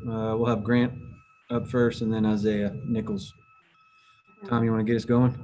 We'll have Grant up first and then Isaiah Nichols. Tom, you want to get us going?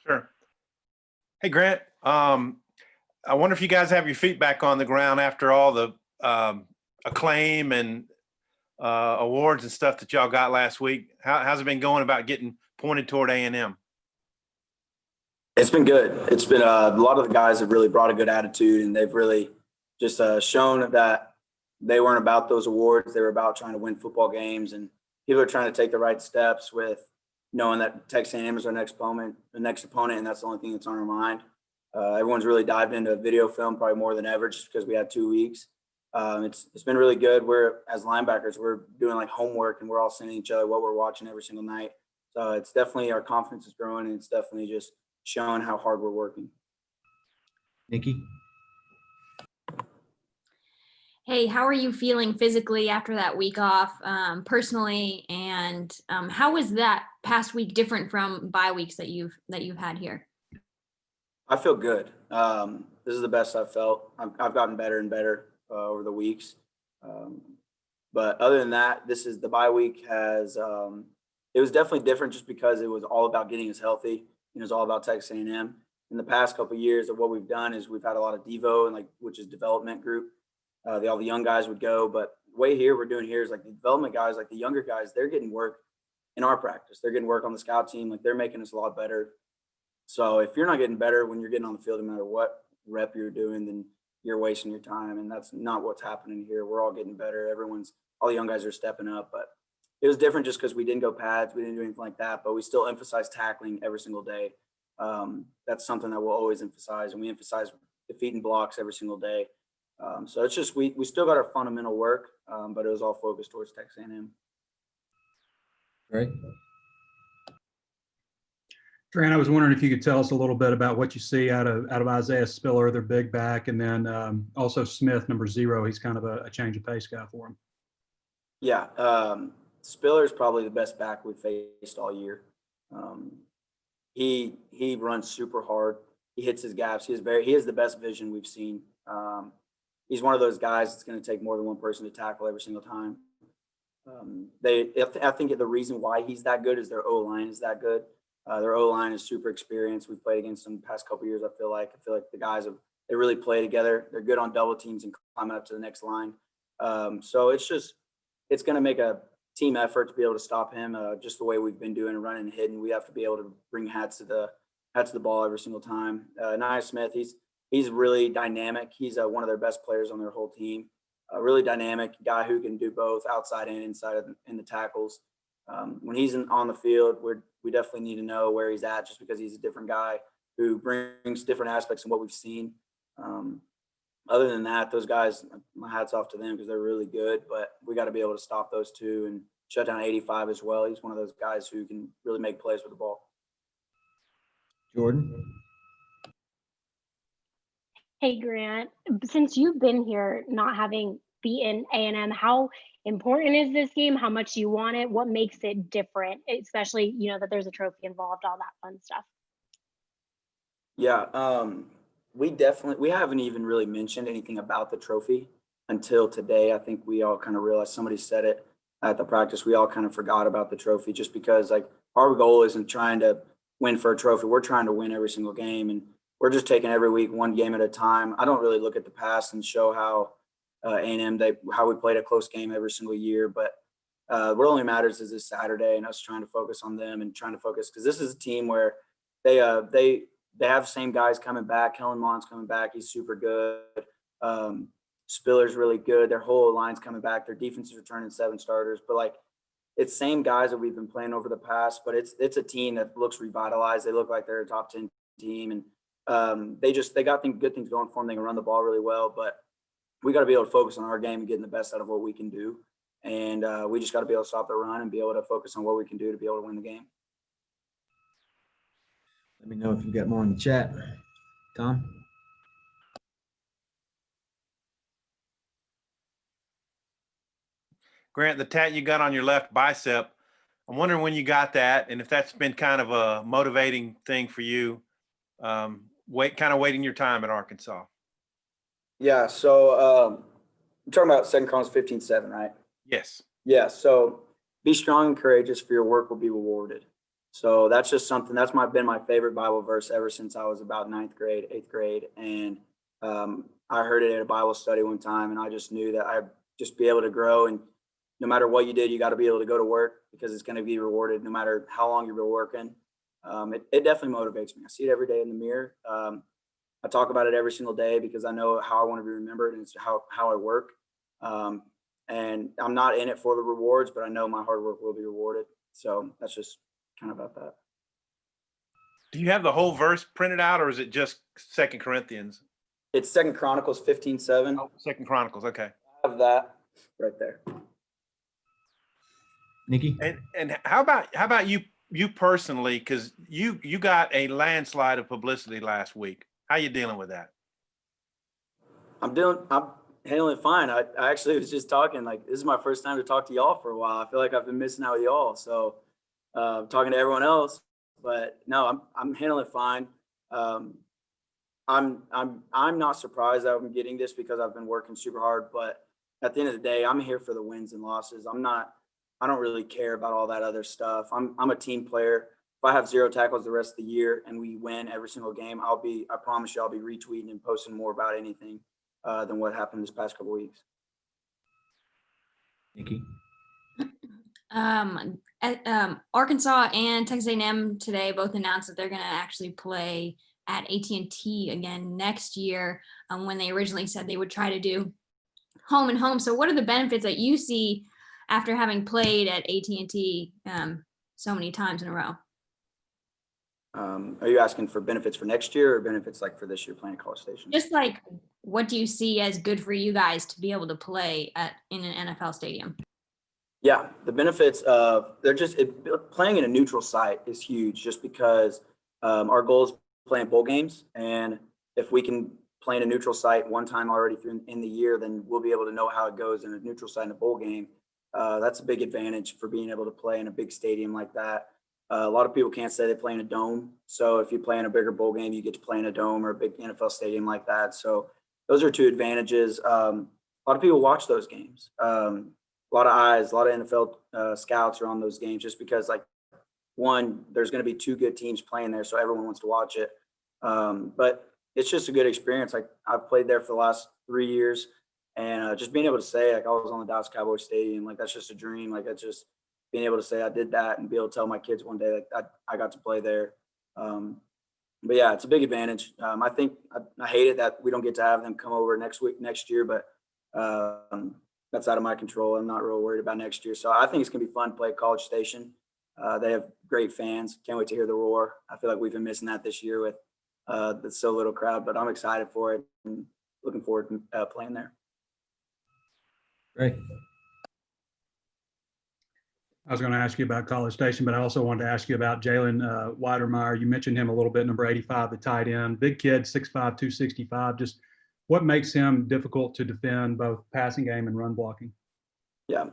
Sure. Hey, Grant. I wonder if you guys have your feet back on the ground after all the acclaim and awards and stuff that y'all got last week. How's it been going about getting pointed toward A&M? It's been good. It's been a lot of the guys have really brought a good attitude, and they've really just shown that they weren't about those awards. They were about trying to win football games, and people are trying to take the right steps with knowing that Texas A&M is our next opponent, and that's the only thing that's on our mind. Everyone's really dived into video film probably more than ever, just because we had 2 weeks. It's been really good. We're, as linebackers, we're doing like homework, and we're all sending each other what we're watching every single night. So it's definitely, our confidence is growing, and it's definitely just showing how hard we're working. Nikki? Hey, how are you feeling physically after that week off, personally, and how was that past week different from bye weeks that you've had here? I feel good. This is the best I've felt. I've gotten better and better over the weeks. But other than that, the bye week has it was definitely different just because it was all about getting us healthy. It was all about Texas A&M. In the past couple of years, of what we've done is we've had a lot of Devo and which is development group. All the young guys would go, but the way here we're doing here is like the development guys, like the younger guys, they're getting work in our practice. They're getting work on the scout team. Like, they're making us a lot better. So if you're not getting better when you're getting on the field, no matter what rep you're doing, then you're wasting your time. And that's not what's happening here. We're all getting better. All the young guys are stepping up, but it was different just because we didn't go pads. We didn't do anything like that, but we still emphasize tackling every single day. That's something that we'll always emphasize, and we emphasize defeating blocks every single day. So it's just, we still got our fundamental work, but it was all focused towards Texas A&M. Right. Grant, I was wondering if you could tell us a little bit about what you see out of Isaiah Spiller, their big back, and then also Smith, number 0. He's kind of a change of pace guy for him. Yeah, Spiller is probably the best back we've faced all year. He runs super hard. He hits his gaps. He has the best vision we've seen. He's one of those guys that's going to take more than one person to tackle every single time. I think the reason why he's that good is their O-line is that good. Their O-line is super experienced. We've played against them the past couple of years. I feel like the guys they really play together. They're good on double teams and climbing up to the next line. So it's going to make a team effort to be able to stop him, just the way we've been doing, running and hitting. We have to be able to bring hats to the ball every single time. Nia Smith, he's really dynamic. He's one of their best players on their whole team. A really dynamic guy who can do both outside and inside in the tackles. When he's on the field, we definitely need to know where he's at, just because he's a different guy who brings different aspects of what we've seen. Other than that, those guys, my hat's off to them because they're really good, but we got to be able to stop those two and shut down 85 as well. He's one of those guys who can really make plays with the ball. Jordan? Hey, Grant, since you've been here not having beaten A&M, how important is this game? How much do you want it? What makes it different, especially, that there's a trophy involved, all that fun stuff? Yeah, we haven't even really mentioned anything about the trophy until today. I think we all kind of realized, somebody said it at the practice, we all kind of forgot about the trophy, just because our goal isn't trying to win for a trophy. We're trying to win every single game, and we're just taking every week one game at a time. I don't really look at the past and show how A&M, how we played a close game every single year, but what only matters is this Saturday and us trying to focus on them and trying to focus, because this is a team where they have the same guys coming back. Kellen Mond's coming back. He's super good. Spiller's really good. Their whole line's coming back. Their defense is returning 7 starters, but it's same guys that we've been playing over the past, but it's a team that looks revitalized. They look like they're a top 10 team, and they got good things going for them. They can run the ball really well, but we got to be able to focus on our game and getting the best out of what we can do. And we just got to be able to stop the run and be able to focus on what we can do to be able to win the game. Let me know if you've got more in the chat. Tom? Grant, the tat you got on your left bicep, I'm wondering when you got that, and if that's been kind of a motivating thing for you, waiting your time at Arkansas. Yeah, so I'm talking about 2 Chronicles 15:7, right? Yes. Yeah, so be strong and courageous, for your work will be rewarded. So that's just something that's been my favorite Bible verse ever since I was about ninth grade, eighth grade. And I heard it at a Bible study one time, and I just knew that I'd just be able to grow. And no matter what you did, you got to be able to go to work because it's going to be rewarded no matter how long you've been working. It definitely motivates me. I see it every day in the mirror. I talk about it every single day because I know how I want to be remembered, and it's how I work. And I'm not in it for the rewards, but I know my hard work will be rewarded. So that's just kind of about that. Do you have the whole verse printed out, or is it just 2 Corinthians? It's 2 Chronicles 15:7. Oh, 2 Chronicles. Okay. I have that right there. Nikki? And how about you personally? Because you got a landslide of publicity last week. How you dealing with that? I'm handling it fine. I actually was just talking, like, this is my first time to talk to y'all for a while. I feel like I've been missing out with y'all. So talking to everyone else, but no, I'm handling it fine. I'm not surprised that I'm getting this because I've been working super hard, but at the end of the day, I'm here for the wins and losses. I don't really care about all that other stuff. I'm a team player. If I have 0 tackles the rest of the year and we win every single game, I promise you I'll be retweeting and posting more about anything than what happened this past couple weeks. Nikki? Arkansas and Texas A&M today both announced that they're going to actually play at AT&T again next year, when they originally said they would try to do home and home. So what are the benefits that you see after having played at AT&T so many times in a row? Are you asking for benefits for next year or benefits like for this year playing at College Station? Just like, what do you see as good for you guys to be able to play in an NFL stadium? Yeah, the benefits of playing in a neutral site is huge just because our goal is playing bowl games. And if we can play in a neutral site one time already in the year, then we'll be able to know how it goes in a neutral site in a bowl game. That's a big advantage for being able to play in a big stadium like that. A lot of people can't say they play in a dome. So if you play in a bigger bowl game, you get to play in a dome or a big NFL stadium like that. So those are two advantages. A lot of people watch those games. A lot of eyes, a lot of NFL scouts are on those games just because, like, one, there's going to be 2 good teams playing there, so everyone wants to watch it. But it's just a good experience. Like, I've played there for the last 3 years, and just being able to say, like, I was on the Dallas Cowboys Stadium, like, that's just a dream. Like, that's just being able to say I did that and be able to tell my kids one day like I got to play there. But yeah, it's a big advantage. I think I hate it that we don't get to have them come over next year, but that's out of my control. I'm not real worried about next year. So I think it's going to be fun to play at College Station. They have great fans. Can't wait to hear the roar. I feel like we've been missing that this year with the so little crowd, but I'm excited for it and looking forward to playing there. Great. I was going to ask you about College Station, but I also wanted to ask you about Jalen Weidermeyer. You mentioned him a little bit, number 85, the tight end. Big kid, 6'5", 265. Just what makes him difficult to defend, both passing game and run blocking? Yeah,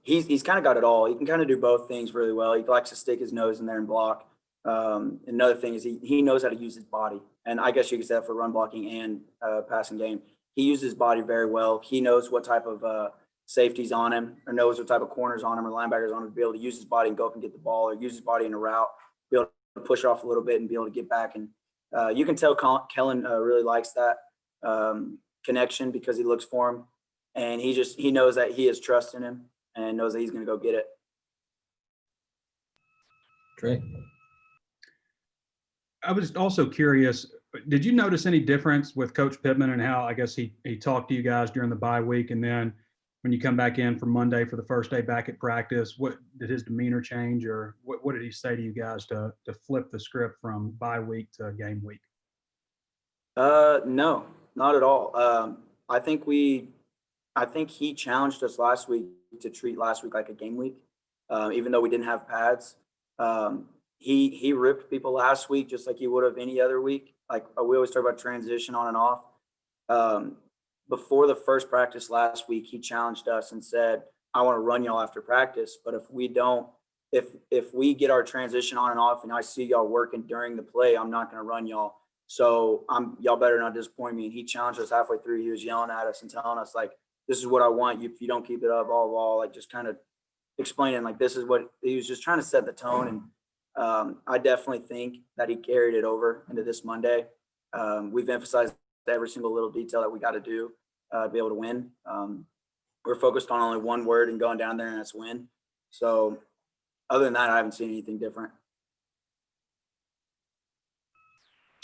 he's kind of got it all. He can kind of do both things really well. He likes to stick his nose in there and block. Another thing is he knows how to use his body. And I guess you could say that for run blocking and passing game. He uses his body very well. He knows what type of safeties on him, or knows what type of corners on him or linebackers on him to be able to use his body and go up and get the ball, or use his body in a route, be able to push off a little bit and be able to get back. And you can tell Kellen really likes that connection because he looks for him, and he knows that he has trust in him and knows that he's going to go get it. Trey? I was also curious, did you notice any difference with Coach Pittman and how, I guess, he talked to you guys during the bye week, and then when you come back in for Monday for the first day back at practice, what did his demeanor change, or what did he say to you guys to flip the script from bye week to game week? No, not at all. I think he challenged us last week to treat last week like a game week, even though we didn't have pads. He ripped people last week just like he would have any other week. Like, we always talk about transition on and off. Before the first practice last week, he challenged us and said, I want to run y'all after practice, but if we don't, if we get our transition on and off and I see y'all working during the play, I'm not going to run y'all. So y'all better not disappoint me. And he challenged us halfway through. He was yelling at us and telling us, like, this is what I want. If you don't keep it up, all like just kind of explaining like this is what he was just trying to set the tone. And I definitely think that he carried it over into this Monday. We've emphasized every single little detail that we got to do to be able to win. We're focused on only one word and going down there, and that's win. So other than that, I haven't seen anything different.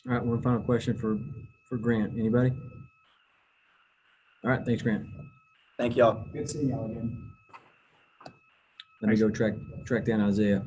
All right, one final question for Grant. Anybody? All right, thanks, Grant. Thank y'all. Good seeing y'all again. Let me go track down Isaiah.